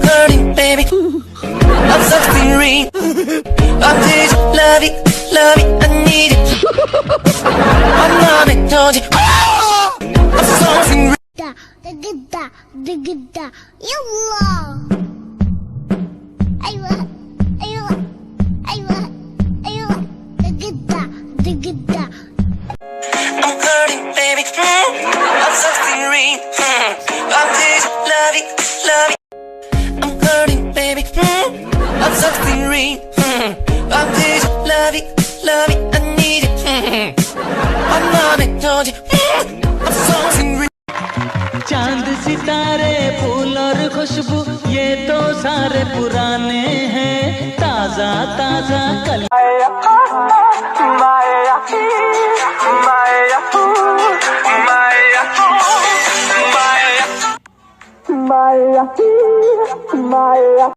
hurting, baby. I'm sucking ring. I'm this love it, I need it. I'm not it, told you. I'm sucking ring. Digida, yallah. Aywa, aywa, aywa, aywa. Digida. I'm hurting, baby. I'm sucking ring. I'm this love it. I'm hurting, baby. I'm sucking ring. I'm this love it, I need it. I'm not it, told you. I'm sucking ring. चांद सितारे फूल और खुशबू ये तो सारे पुराने हैं ताजा ताजा कल